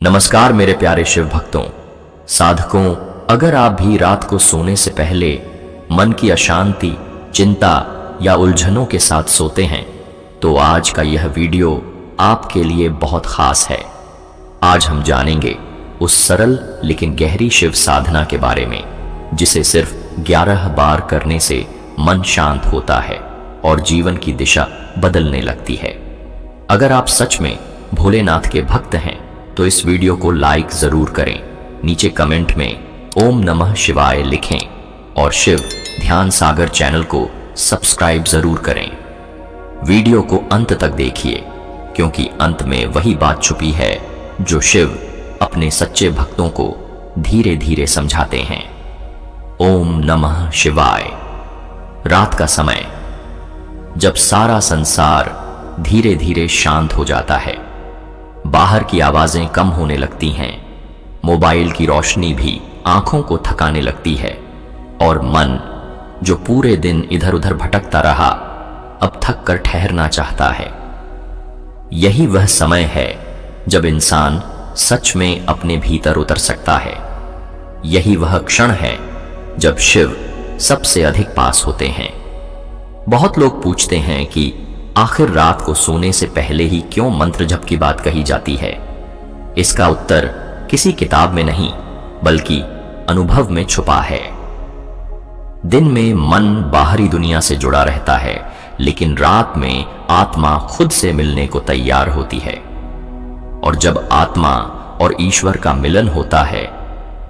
नमस्कार मेरे प्यारे शिव भक्तों, साधकों। अगर आप भी रात को सोने से पहले मन की अशांति, चिंता या उलझनों के साथ सोते हैं तो आज का यह वीडियो आपके लिए बहुत खास है। आज हम जानेंगे उस सरल लेकिन गहरी शिव साधना के बारे में जिसे सिर्फ 11 बार करने से मन शांत होता है और जीवन की दिशा बदलने लगती है। अगर आप सच में भोलेनाथ के भक्त हैं तो इस वीडियो को लाइक जरूर करें, नीचे कमेंट में ओम नमः शिवाय लिखें और शिव ध्यान सागर चैनल को सब्सक्राइब जरूर करें। वीडियो को अंत तक देखिए क्योंकि अंत में वही बात छुपी है जो शिव अपने सच्चे भक्तों को धीरे धीरे समझाते हैं। ओम नमः शिवाय। रात का समय, जब सारा संसार धीरे धीरे शांत हो जाता है, बाहर की आवाजें कम होने लगती हैं, मोबाइल की रोशनी भी आंखों को थकाने लगती है और मन जो पूरे दिन इधर उधर भटकता रहा अब थक कर ठहरना चाहता है। यही वह समय है जब इंसान सच में अपने भीतर उतर सकता है। यही वह क्षण है जब शिव सबसे अधिक पास होते हैं। बहुत लोग पूछते हैं कि आखिर रात को सोने से पहले ही क्यों मंत्र जप की बात कही जाती है। इसका उत्तर किसी किताब में नहीं बल्कि अनुभव में छुपा है। दिन में मन बाहरी दुनिया से जुड़ा रहता है, लेकिन रात में आत्मा खुद से मिलने को तैयार होती है। और जब आत्मा और ईश्वर का मिलन होता है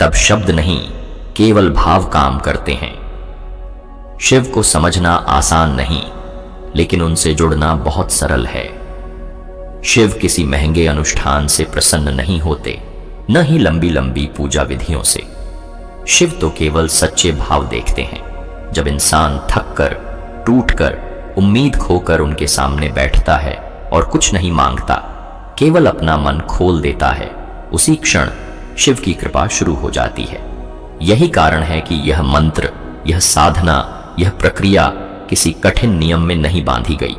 तब शब्द नहीं, केवल भाव काम करते हैं। शिव को समझना आसान नहीं, लेकिन उनसे जुड़ना बहुत सरल है। शिव किसी महंगे अनुष्ठान से प्रसन्न नहीं होते, न ही लंबी लंबी पूजा विधियों से। शिव तो केवल सच्चे भाव देखते हैं। जब इंसान थक कर, टूट कर, उम्मीद खोकर उनके सामने बैठता है और कुछ नहीं मांगता, केवल अपना मन खोल देता है, उसी क्षण शिव की कृपा शुरू हो जाती है। यही कारण है कि यह मंत्र, यह साधना, यह प्रक्रिया किसी कठिन नियम में नहीं बांधी गई।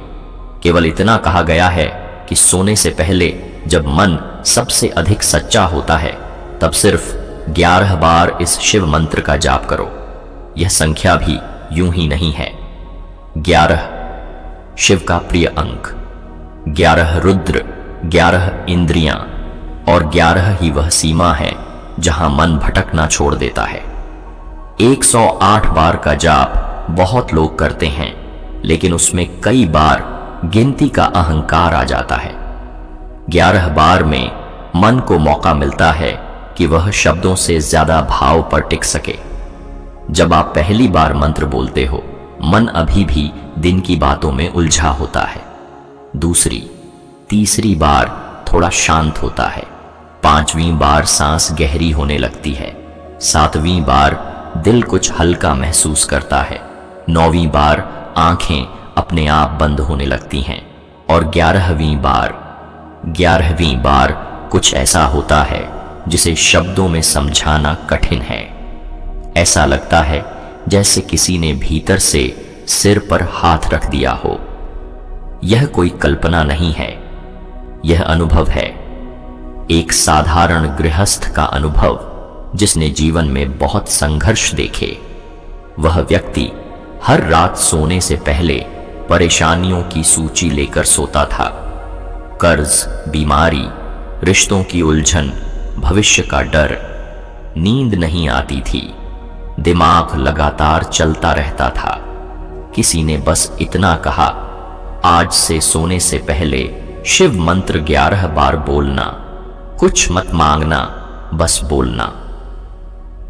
केवल इतना कहा गया है कि सोने से पहले जब मन सबसे अधिक सच्चा होता है तब सिर्फ 11 बार इस शिव मंत्र का जाप करो। यह संख्या भी यूं ही नहीं है। 11 शिव का प्रिय अंक, 11 रुद्र, 11 इंद्रियां और 11 ही वह सीमा है जहां मन भटकना छोड़ देता है। 108 बार का जाप बहुत लोग करते हैं, लेकिन उसमें कई बार गिनती का अहंकार आ जाता है। 11 बार में मन को मौका मिलता है कि वह शब्दों से ज्यादा भाव पर टिक सके। जब आप पहली बार मंत्र बोलते हो, मन अभी भी दिन की बातों में उलझा होता है। दूसरी, तीसरी बार थोड़ा शांत होता है। 5वीं बार सांस गहरी होने लगती है। 7वीं बार दिल कुछ हल्का महसूस करता है। 9वीं बार आंखें अपने आप बंद होने लगती हैं और 11वीं बार कुछ ऐसा होता है जिसे शब्दों में समझाना कठिन है। ऐसा लगता है जैसे किसी ने भीतर से सिर पर हाथ रख दिया हो। यह कोई कल्पना नहीं है, यह अनुभव है। एक साधारण गृहस्थ का अनुभव जिसने जीवन में बहुत संघर्ष देखे। वह व्यक्ति हर रात सोने से पहले परेशानियों की सूची लेकर सोता था। कर्ज, बीमारी, रिश्तों की उलझन, भविष्य का डर। नींद नहीं आती थी, दिमाग लगातार चलता रहता था। किसी ने बस इतना कहा, आज से सोने से पहले शिव मंत्र 11 बार बोलना, कुछ मत मांगना, बस बोलना।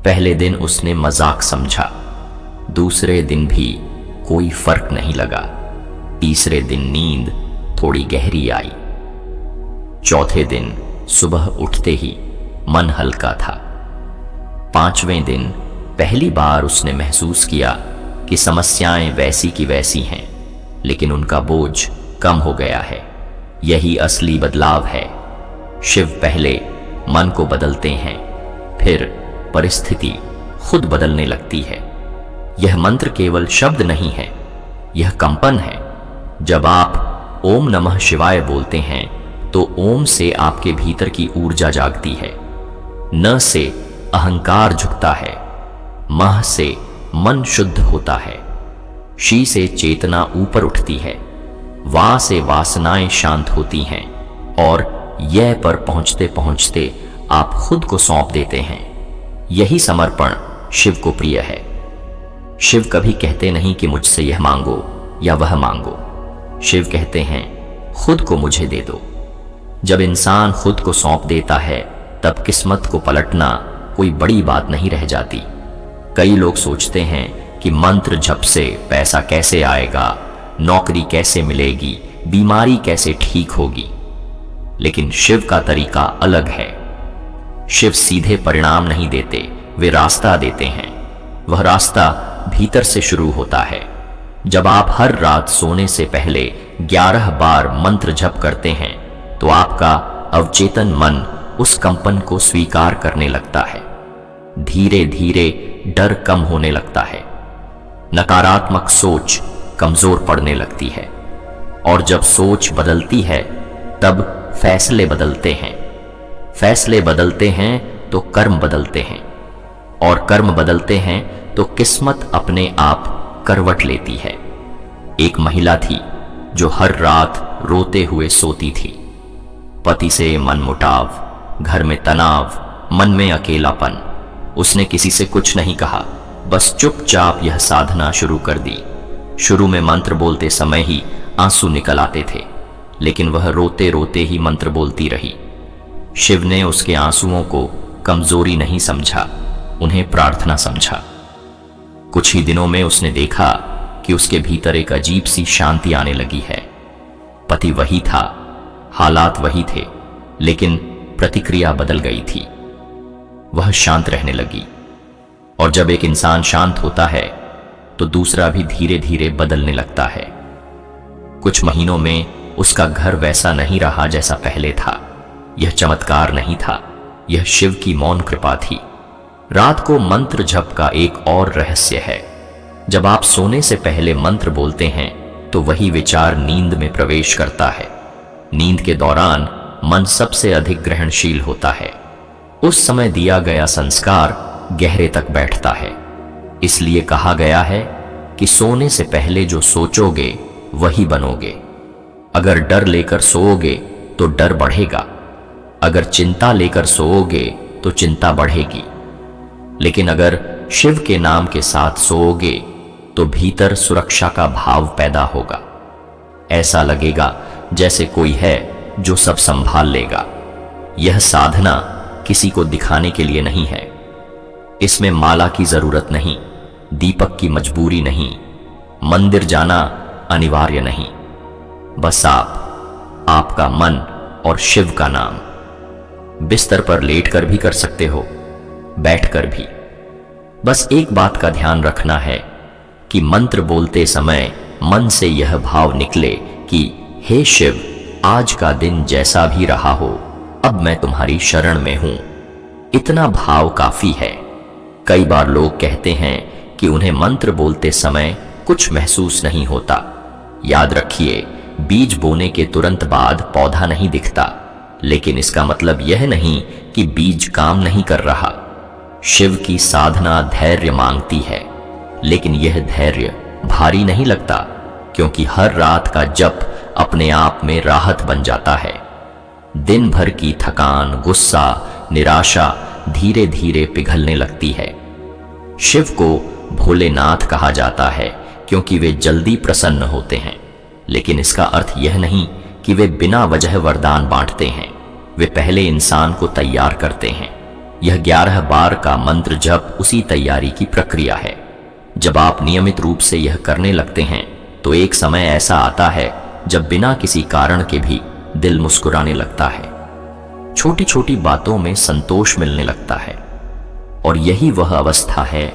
पहले दिन उसने मजाक समझा, दूसरे दिन भी कोई फर्क नहीं लगा, तीसरे दिन नींद थोड़ी गहरी आई, चौथे दिन सुबह उठते ही मन हल्का था, 5वें दिन पहली बार उसने महसूस किया कि समस्याएं वैसी की वैसी हैं, लेकिन उनका बोझ कम हो गया है। यही असली बदलाव है। शिव पहले मन को बदलते हैं, फिर परिस्थिति खुद बदलने लगती है। यह मंत्र केवल शब्द नहीं है, यह कंपन है। जब आप ओम नमः शिवाय बोलते हैं तो ओम से आपके भीतर की ऊर्जा जागती है, न से अहंकार झुकता है, मह से मन शुद्ध होता है, शी से चेतना ऊपर उठती है, वा से वासनाएं शांत होती हैं और यह पर पहुंचते पहुंचते आप खुद को सौंप देते हैं। यही समर्पण शिव को प्रिय है। शिव कभी कहते नहीं कि मुझसे यह मांगो या वह मांगो। शिव कहते हैं खुद को मुझे दे दो। जब इंसान खुद को सौंप देता है तब किस्मत को पलटना कोई बड़ी बात नहीं रह जाती। कई लोग सोचते हैं कि मंत्र जप से पैसा कैसे आएगा, नौकरी कैसे मिलेगी, बीमारी कैसे ठीक होगी। लेकिन शिव का तरीका अलग है। शिव सीधे परिणाम नहीं देते, वे रास्ता देते हैं। वह रास्ता भीतर से शुरू होता है। जब आप हर रात सोने से पहले 11 बार मंत्र जप करते हैं तो आपका अवचेतन मन उस कंपन को स्वीकार करने लगता है। धीरे धीरे डर कम होने लगता है, नकारात्मक सोच कमजोर पड़ने लगती है और जब सोच बदलती है तब फैसले बदलते हैं। फैसले बदलते हैं तो कर्म बदलते हैं और कर्म बदलते हैं तो किस्मत अपने आप करवट लेती है। एक महिला थी जो हर रात रोते हुए सोती थी। पति से मनमुटाव, घर में तनाव, मन में अकेलापन। उसने किसी से कुछ नहीं कहा, बस चुपचाप यह साधना शुरू कर दी। शुरू में मंत्र बोलते समय ही आंसू निकल आते थे, लेकिन वह रोते रोते ही मंत्र बोलती रही। शिव ने उसके आंसुओं को कमजोरी नहीं समझा, उन्हें प्रार्थना समझा। कुछ ही दिनों में उसने देखा कि उसके भीतर एक अजीब सी शांति आने लगी है। पति वही था, हालात वही थे, लेकिन प्रतिक्रिया बदल गई थी। वह शांत रहने लगी और जब एक इंसान शांत होता है तो दूसरा भी धीरे धीरे बदलने लगता है। कुछ महीनों में उसका घर वैसा नहीं रहा जैसा पहले था। यह चमत्कार नहीं था, यह शिव की मौन कृपा थी। रात को मंत्र जप का एक और रहस्य है। जब आप सोने से पहले मंत्र बोलते हैं तो वही विचार नींद में प्रवेश करता है। नींद के दौरान मन सबसे अधिक ग्रहणशील होता है। उस समय दिया गया संस्कार गहरे तक बैठता है। इसलिए कहा गया है कि सोने से पहले जो सोचोगे वही बनोगे। अगर डर लेकर सोओगे तो डर बढ़ेगा, अगर चिंता लेकर सोओगे तो चिंता बढ़ेगी। लेकिन अगर शिव के नाम के साथ सोओगे तो भीतर सुरक्षा का भाव पैदा होगा। ऐसा लगेगा जैसे कोई है जो सब संभाल लेगा। यह साधना किसी को दिखाने के लिए नहीं है। इसमें माला की जरूरत नहीं, दीपक की मजबूरी नहीं, मंदिर जाना अनिवार्य नहीं। बस आप, आपका मन और शिव का नाम। बिस्तर पर लेटकर भी कर सकते हो, बैठकर भी। बस एक बात का ध्यान रखना है कि मंत्र बोलते समय मन से यह भाव निकले कि हे शिव, आज का दिन जैसा भी रहा हो, अब मैं तुम्हारी शरण में हूं। इतना भाव काफी है। कई बार लोग कहते हैं कि उन्हें मंत्र बोलते समय कुछ महसूस नहीं होता। याद रखिए, बीज बोने के तुरंत बाद पौधा नहीं दिखता, लेकिन इसका मतलब यह नहीं कि बीज काम नहीं कर रहा। शिव की साधना धैर्य मांगती है, लेकिन यह धैर्य भारी नहीं लगता, क्योंकि हर रात का जप अपने आप में राहत बन जाता है। दिन भर की थकान, गुस्सा, निराशा धीरे धीरे पिघलने लगती है। शिव को भोलेनाथ कहा जाता है क्योंकि वे जल्दी प्रसन्न होते हैं, लेकिन इसका अर्थ यह नहीं कि वे बिना वजह वरदान बांटते हैं। वे पहले इंसान को तैयार करते हैं। यह 11 बार का मंत्र जप उसी तैयारी की प्रक्रिया है। जब आप नियमित रूप से यह करने लगते हैं तो एक समय ऐसा आता है जब बिना किसी कारण के भी दिल मुस्कुराने लगता है। छोटी छोटी बातों में संतोष मिलने लगता है और यही वह अवस्था है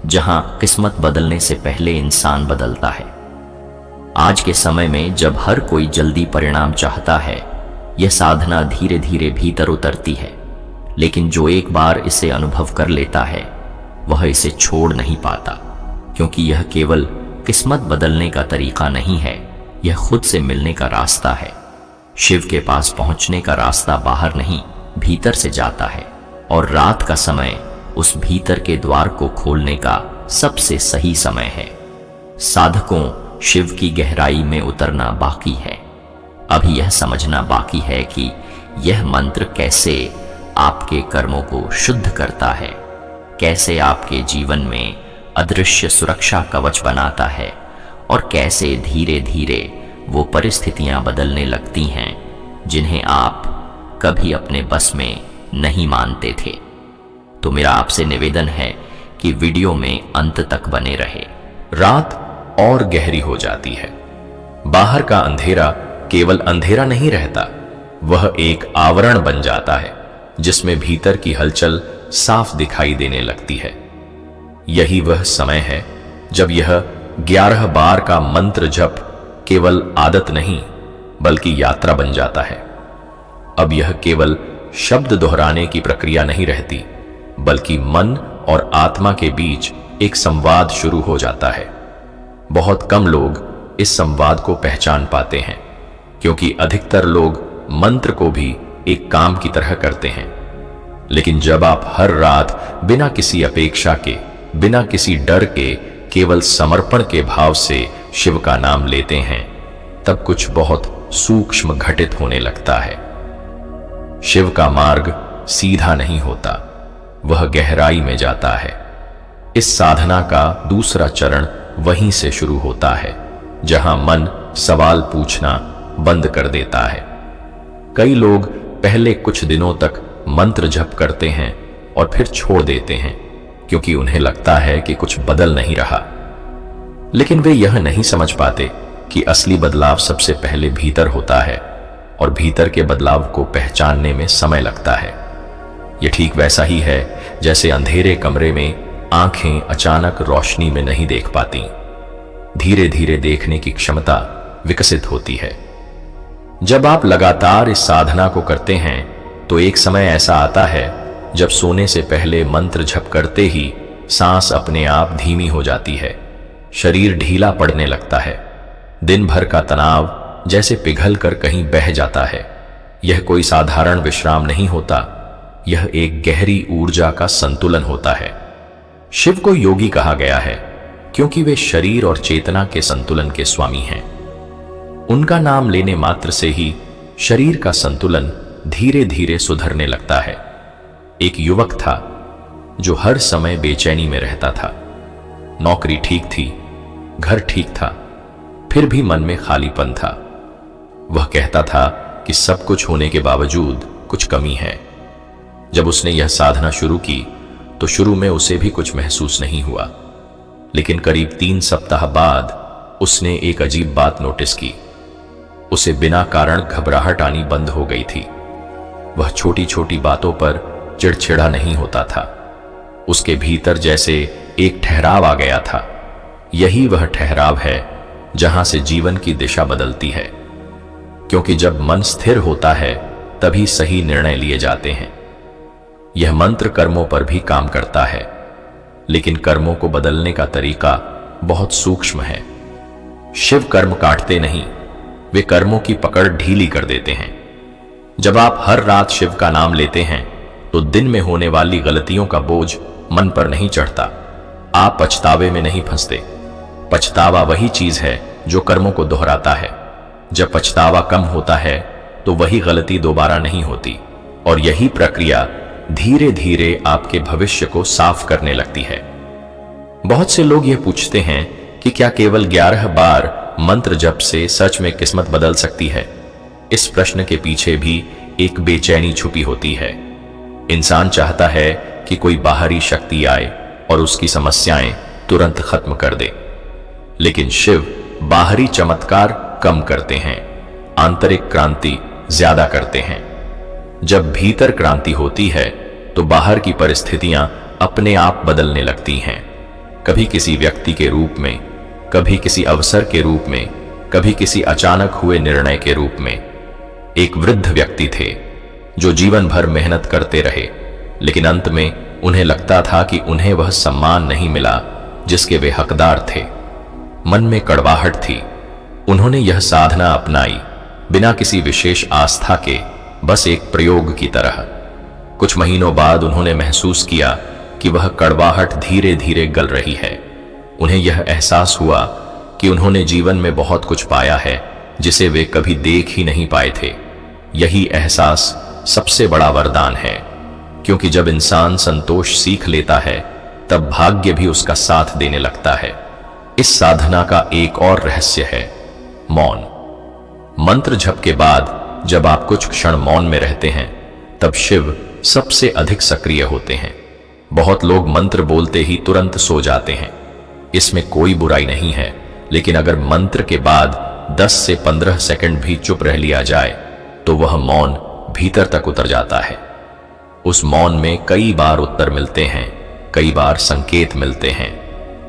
जहां किस्मत बदलने से पहले इंसान बदलता है। आज के समय में जब हर कोई जल्दी परिणाम चाहता है, यह साधना धीरे धीरे भीतर उतरती है, लेकिन जो एक बार इसे अनुभव कर लेता है वह इसे छोड़ नहीं पाता, क्योंकि यह केवल किस्मत बदलने का तरीका नहीं है, यह खुद से मिलने का रास्ता है। शिव के पास पहुंचने का रास्ता बाहर नहीं, भीतर से जाता है, और रात का समय उस भीतर के द्वार को खोलने का सबसे सही समय है। साधकों, शिव की गहराई में उतरना बाकी है। अभी यह समझना बाकी है कि यह मंत्र कैसे आपके कर्मों को शुद्ध करता है, कैसे आपके जीवन में अदृश्य सुरक्षा कवच बनाता है, और कैसे धीरे धीरे वो परिस्थितियां बदलने लगती हैं जिन्हें आप कभी अपने बस में नहीं मानते थे। तो मेरा आपसे निवेदन है कि वीडियो में अंत तक बने रहे। रात और गहरी हो जाती है। बाहर का अंधेरा केवल अंधेरा नहीं रहता, वह एक आवरण बन जाता है जिसमें भीतर की हलचल साफ दिखाई देने लगती है। यही वह समय है जब यह 11 बार का मंत्र जप केवल आदत नहीं बल्कि यात्रा बन जाता है। अब यह केवल शब्द दोहराने की प्रक्रिया नहीं रहती, बल्कि मन और आत्मा के बीच एक संवाद शुरू हो जाता है। बहुत कम लोग इस संवाद को पहचान पाते हैं, क्योंकि अधिकतर लोग मंत्र को भी एक काम की तरह करते हैं। लेकिन जब आप हर रात बिना किसी अपेक्षा के, बिना किसी डर के, केवल समर्पण के भाव से शिव का नाम लेते हैं, तब कुछ बहुत सूक्ष्म घटित होने लगता है। शिव का मार्ग सीधा नहीं होता, वह गहराई में जाता है। इस साधना का दूसरा चरण वहीं से शुरू होता है जहां मन सवाल पूछना बंद कर देता है। कई लोग पहले कुछ दिनों तक मंत्र जप करते हैं और फिर छोड़ देते हैं, क्योंकि उन्हें लगता है कि कुछ बदल नहीं रहा। लेकिन वे यह नहीं समझ पाते कि असली बदलाव सबसे पहले भीतर होता है, और भीतर के बदलाव को पहचानने में समय लगता है। यह ठीक वैसा ही है जैसे अंधेरे कमरे में आंखें अचानक रोशनी में नहीं देख पाती। धीरे धीरे देखने की क्षमता विकसित होती है। जब आप लगातार इस साधना को करते हैं तो एक समय ऐसा आता है जब सोने से पहले मंत्र जप करते ही सांस अपने आप धीमी हो जाती है, शरीर ढीला पड़ने लगता है, दिन भर का तनाव जैसे पिघल कर कहीं बह जाता है। यह कोई साधारण विश्राम नहीं होता, यह एक गहरी ऊर्जा का संतुलन होता है। शिव को योगी कहा गया है क्योंकि वे शरीर और चेतना के संतुलन के स्वामी हैं। उनका नाम लेने मात्र से ही शरीर का संतुलन धीरे धीरे सुधरने लगता है। एक युवक था जो हर समय बेचैनी में रहता था। नौकरी ठीक थी, घर ठीक था, फिर भी मन में खालीपन था। वह कहता था कि सब कुछ होने के बावजूद कुछ कमी है। जब उसने यह साधना शुरू की तो शुरू में उसे भी कुछ महसूस नहीं हुआ, लेकिन करीब 3 सप्ताह बाद उसने एक अजीब बात नोटिस की। उसे बिना कारण घबराहट आनी बंद हो गई थी। वह छोटी छोटी बातों पर चिड़चिड़ा नहीं होता था। उसके भीतर जैसे एक ठहराव आ गया था। यही वह ठहराव है जहां से जीवन की दिशा बदलती है, क्योंकि जब मन स्थिर होता है तभी सही निर्णय लिए जाते हैं। यह मंत्र कर्मों पर भी काम करता है, लेकिन कर्मों को बदलने का तरीका बहुत सूक्ष्म है। शिव कर्म काटते नहीं, वे कर्मों की पकड़ ढीली कर देते हैं। जब आप हर रात शिव का नाम लेते हैं तो दिन में होने वाली गलतियों का बोझ मन पर नहीं चढ़ता। आप पछतावे में नहीं फंसते। पछतावा वही चीज है जो कर्मों को दोहराता है। जब पछतावा कम होता है तो वही गलती दोबारा नहीं होती, और यही प्रक्रिया धीरे धीरे आपके भविष्य को साफ करने लगती है। बहुत से लोग यह पूछते हैं कि क्या केवल 11 बार मंत्र जप से सच में किस्मत बदल सकती है? इस प्रश्न के पीछे भी एक बेचैनी छुपी होती है। इंसान चाहता है कि कोई बाहरी शक्ति आए और उसकी समस्याएं तुरंत खत्म कर दे, लेकिन शिव बाहरी चमत्कार कम करते हैं, आंतरिक क्रांति ज्यादा करते हैं। जब भीतर क्रांति होती है तो बाहर की परिस्थितियां अपने आप बदलने लगती हैं, कभी किसी व्यक्ति के रूप में, कभी किसी अवसर के रूप में, कभी किसी अचानक हुए निर्णय के रूप में। एक वृद्ध व्यक्ति थे जो जीवन भर मेहनत करते रहे, लेकिन अंत में उन्हें लगता था कि उन्हें वह सम्मान नहीं मिला जिसके वे हकदार थे। मन में कड़वाहट थी। उन्होंने यह साधना अपनाई, बिना किसी विशेष आस्था के, बस एक प्रयोग की तरह। कुछ महीनों बाद उन्होंने महसूस किया कि वह कड़वाहट धीरे धीरे गल रही है। उन्हें यह एहसास हुआ कि उन्होंने जीवन में बहुत कुछ पाया है जिसे वे कभी देख ही नहीं पाए थे। यही एहसास सबसे बड़ा वरदान है, क्योंकि जब इंसान संतोष सीख लेता है तब भाग्य भी उसका साथ देने लगता है। इस साधना का एक और रहस्य है मौन। मंत्र जप के बाद जब आप कुछ क्षण मौन में रहते हैं तब शिव सबसे अधिक सक्रिय होते हैं। बहुत लोग मंत्र बोलते ही तुरंत सो जाते हैं, इसमें कोई बुराई नहीं है, लेकिन अगर मंत्र के बाद 10 से 15 सेकंड भी चुप रह लिया जाए तो वह मौन भीतर तक उतर जाता है। उस मौन में कई बार उत्तर मिलते हैं, कई बार संकेत मिलते हैं।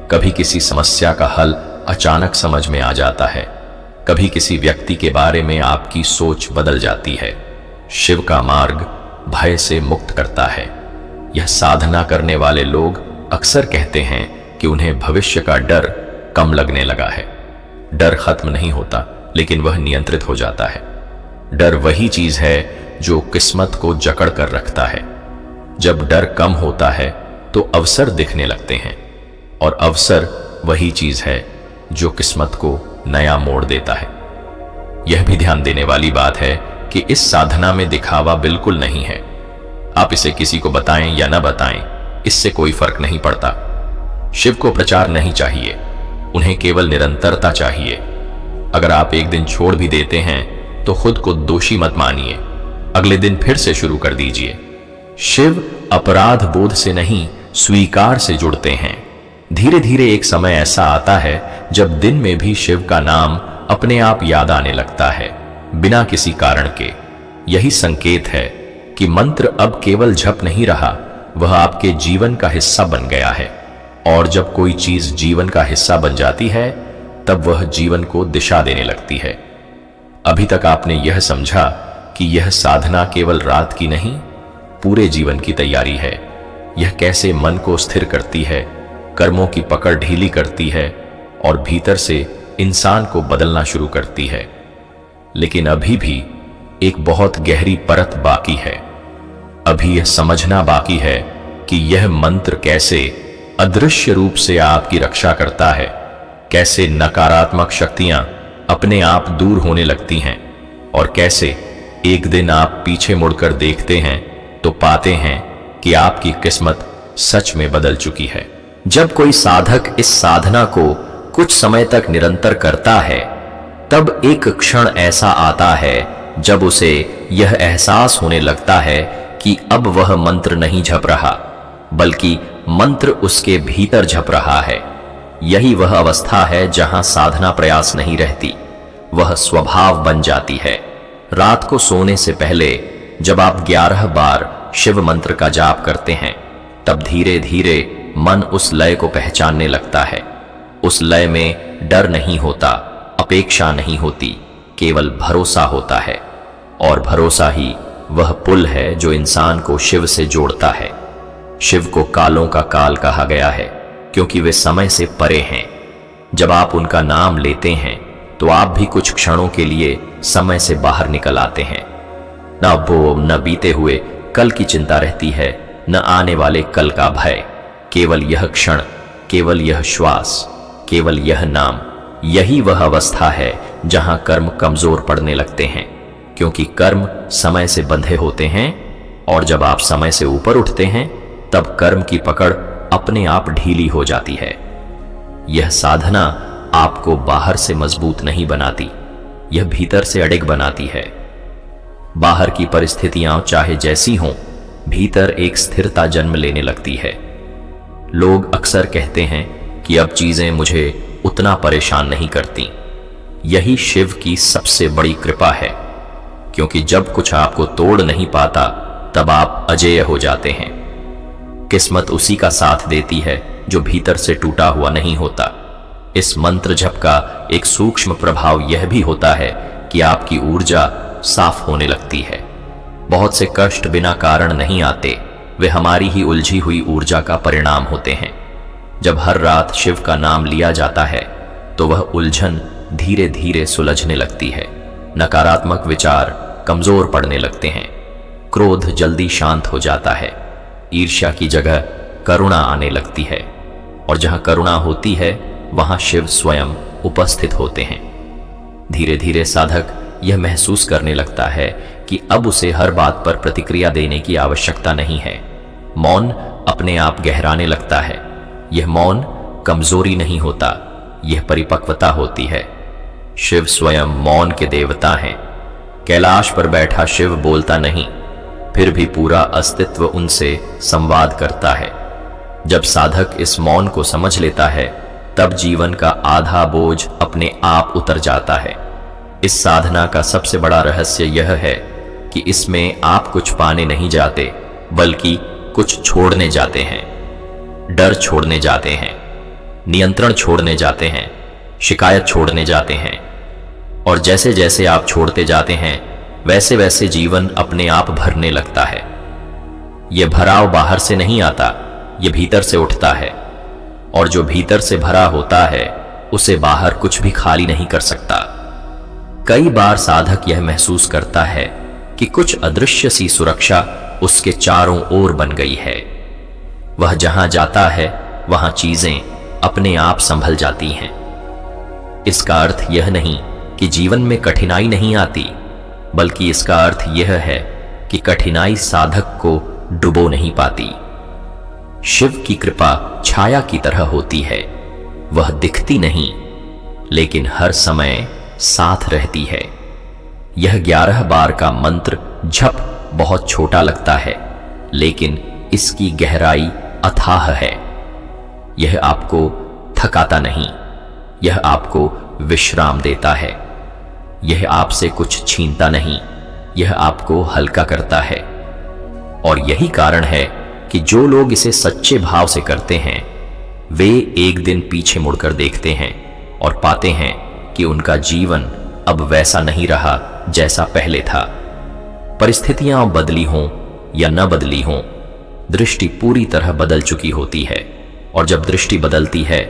कभी किसी समस्या का हल अचानक समझ में आ जाता है, कभी किसी व्यक्ति के बारे में आपकी सोच बदल जाती है। शिव का मार्ग भय से मुक्त करता है। यह साधना करने वाले लोग अक्सर कहते हैं कि उन्हें भविष्य का डर कम लगने लगा है। डर खत्म नहीं होता, लेकिन वह नियंत्रित हो जाता है। डर वही चीज है जो किस्मत को जकड़ कर रखता है। जब डर कम होता है तो अवसर दिखने लगते हैं, और अवसर वही चीज है जो किस्मत को नया मोड़ देता है। यह भी ध्यान देने वाली बात है कि इस साधना में दिखावा बिल्कुल नहीं है। आप इसे किसी को बताएं या न बताएं, इससे कोई फर्क नहीं पड़ता। शिव को प्रचार नहीं चाहिए, उन्हें केवल निरंतरता चाहिए। अगर आप एक दिन छोड़ भी देते हैं तो खुद को दोषी मत मानिए, अगले दिन फिर से शुरू कर दीजिए। शिव अपराध बोध से नहीं, स्वीकार से जुड़ते हैं। धीरे धीरे एक समय ऐसा आता है जब दिन में भी शिव का नाम अपने आप याद आने लगता है, बिना किसी कारण के। यही संकेत है कि मंत्र अब केवल जप नहीं रहा, वह आपके जीवन का हिस्सा बन गया है। और जब कोई चीज जीवन का हिस्सा बन जाती है तब वह जीवन को दिशा देने लगती है। अभी तक आपने यह समझा कि यह साधना केवल रात की नहीं, पूरे जीवन की तैयारी है। यह कैसे मन को स्थिर करती है, कर्मों की पकड़ ढीली करती है और भीतर से इंसान को बदलना शुरू करती है। लेकिन अभी भी एक बहुत गहरी परत बाकी है। अभी यह समझना बाकी है कि यह मंत्र कैसे अदृश्य रूप से आपकी रक्षा करता है, कैसे नकारात्मक शक्तियां अपने आप दूर होने लगती हैं, और कैसे एक दिन आप पीछे मुड़कर देखते हैं तो पाते हैं कि आपकी किस्मत सच में बदल चुकी है। जब कोई साधक इस साधना को कुछ समय तक निरंतर करता है तब एक क्षण ऐसा आता है जब उसे यह एहसास होने लगता है कि अब वह मंत्र नहीं जप रहा, बल्कि मंत्र उसके भीतर जप रहा है। यही वह अवस्था है जहां साधना प्रयास नहीं रहती, वह स्वभाव बन जाती है। रात को सोने से पहले जब आप 11 बार शिव मंत्र का जाप करते हैं तब धीरे धीरे मन उस लय को पहचानने लगता है। उस लय में डर नहीं होता, अपेक्षा नहीं होती, केवल भरोसा होता है। और भरोसा ही वह पुल है जो इंसान को शिव से जोड़ता है। शिव को कालों का काल कहा गया है क्योंकि वे समय से परे हैं। जब आप उनका नाम लेते हैं तो आप भी कुछ क्षणों के लिए समय से बाहर निकल आते हैं। न वो न बीते हुए कल की चिंता रहती है, न आने वाले कल का भय। केवल यह क्षण, केवल यह श्वास, केवल यह नाम। यही वह अवस्था है जहां कर्म कमजोर पड़ने लगते हैं, क्योंकि कर्म समय से बंधे होते हैं। और जब आप समय से ऊपर उठते हैं तब कर्म की पकड़ अपने आप ढीली हो जाती है। यह साधना आपको बाहर से मजबूत नहीं बनाती, यह भीतर से अडिग बनाती है। बाहर की परिस्थितियां चाहे जैसी हों, भीतर एक स्थिरता जन्म लेने लगती है। लोग अक्सर कहते हैं कि अब चीजें मुझे उतना परेशान नहीं करती। यही शिव की सबसे बड़ी कृपा है, क्योंकि जब कुछ आपको तोड़ नहीं पाता तब आप अजेय हो जाते हैं। किस्मत उसी का साथ देती है जो भीतर से टूटा हुआ नहीं होता। इस मंत्र जप का एक सूक्ष्म प्रभाव यह भी होता है कि आपकी ऊर्जा साफ होने लगती है। बहुत से कष्ट बिना कारण नहीं आते, वे हमारी ही उलझी हुई ऊर्जा का परिणाम होते हैं। जब हर रात शिव का नाम लिया जाता है तो वह उलझन धीरे धीरे सुलझने लगती है। नकारात्मक विचार कमजोर पड़ने लगते हैं, क्रोध जल्दी शांत हो जाता है, ईर्ष्या की जगह करुणा आने लगती है, और जहां करुणा होती है वहां शिव स्वयं उपस्थित होते हैं। धीरे धीरे साधक यह महसूस करने लगता है कि अब उसे हर बात पर प्रतिक्रिया देने की आवश्यकता नहीं है। मौन अपने आप गहराने लगता है। यह मौन कमजोरी नहीं होता, यह परिपक्वता होती है। शिव स्वयं मौन के देवता हैं। कैलाश पर बैठा शिव बोलता नहीं, फिर भी पूरा अस्तित्व उनसे संवाद करता है। जब साधक इस मौन को समझ लेता है, तब जीवन का आधा बोझ अपने आप उतर जाता है। इस साधना का सबसे बड़ा रहस्य यह है कि इसमें आप कुछ पाने नहीं जाते, बल्कि कुछ छोड़ने जाते हैं। डर छोड़ने जाते हैं, नियंत्रण छोड़ने जाते हैं, शिकायत छोड़ने जाते हैं। और जैसे जैसे आप छोड़ते जाते हैं, वैसे वैसे जीवन अपने आप भरने लगता है। यह भराव बाहर से नहीं आता, यह भीतर से उठता है। और जो भीतर से भरा होता है, उसे बाहर कुछ भी खाली नहीं कर सकता। कई बार साधक यह महसूस करता है कि कुछ अदृश्य सी सुरक्षा उसके चारों ओर बन गई है। वह जहां जाता है वहां चीजें अपने आप संभल जाती हैं। इसका अर्थ यह नहीं कि जीवन में कठिनाई नहीं आती, बल्कि इसका अर्थ यह है कि कठिनाई साधक को डुबो नहीं पाती। शिव की कृपा छाया की तरह होती है। वह दिखती नहीं, लेकिन हर समय साथ रहती है। यह 11 बार का मंत्र जप बहुत छोटा लगता है, लेकिन इसकी गहराई अथाह है। यह आपको थकाता नहीं, यह आपको विश्राम देता है। यह आपसे कुछ छीनता नहीं, यह आपको हल्का करता है। और यही कारण है कि जो लोग इसे सच्चे भाव से करते हैं, वे एक दिन पीछे मुड़कर देखते हैं और पाते हैं कि उनका जीवन अब वैसा नहीं रहा जैसा पहले था। परिस्थितियां बदली हों या न बदली हों, दृष्टि पूरी तरह बदल चुकी होती है। और जब दृष्टि बदलती है,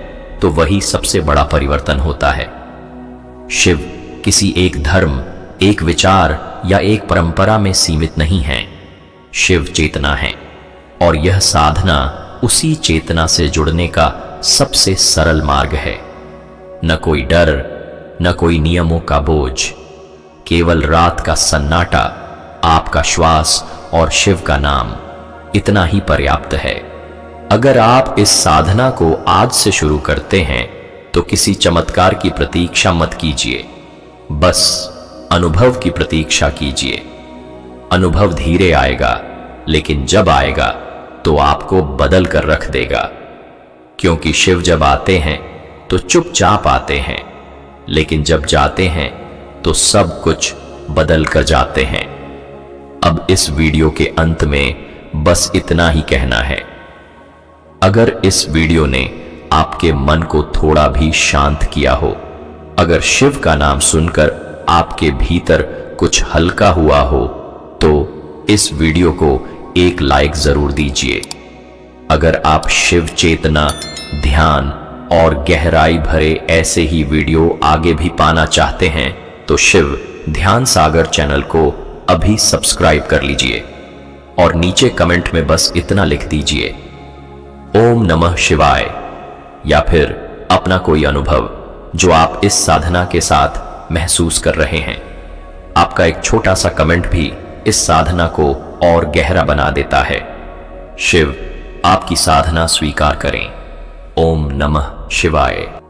तो वही सबसे बड़ा परिवर्तन होता है। शिव किसी एक धर्म, एक विचार या एक परंपरा में सीमित नहीं है। शिव चेतना है, और यह साधना उसी चेतना से जुड़ने का सबसे सरल मार्ग है। न कोई डर, न कोई नियमों का बोझ, केवल रात का सन्नाटा, आपका श्वास और शिव का नाम। इतना ही पर्याप्त है। अगर आप इस साधना को आज से शुरू करते हैं, तो किसी चमत्कार की प्रतीक्षा मत कीजिए, बस अनुभव की प्रतीक्षा कीजिए। अनुभव धीरे आएगा, लेकिन जब आएगा तो आपको बदल कर रख देगा। क्योंकि शिव जब आते हैं तो चुपचाप आते हैं, लेकिन जब जाते हैं तो सब कुछ बदल कर जाते हैं। अब इस वीडियो के अंत में बस इतना ही कहना है। अगर इस वीडियो ने आपके मन को थोड़ा भी शांत किया हो, अगर शिव का नाम सुनकर आपके भीतर कुछ हल्का हुआ हो, तो इस वीडियो को एक लाइक जरूर दीजिए। अगर आप शिव चेतना, ध्यान और गहराई भरे ऐसे ही वीडियो आगे भी पाना चाहते हैं, तो शिव ध्यान सागर चैनल को अभी सब्सक्राइब कर लीजिए और नीचे कमेंट में बस इतना लिख दीजिए, ओम नमः शिवाय, या फिर अपना कोई अनुभव जो आप इस साधना के साथ महसूस कर रहे हैं। आपका एक छोटा सा कमेंट भी इस साधना को और गहरा बना देता है। शिव आपकी साधना स्वीकार करें। ओम नमः शिवाय।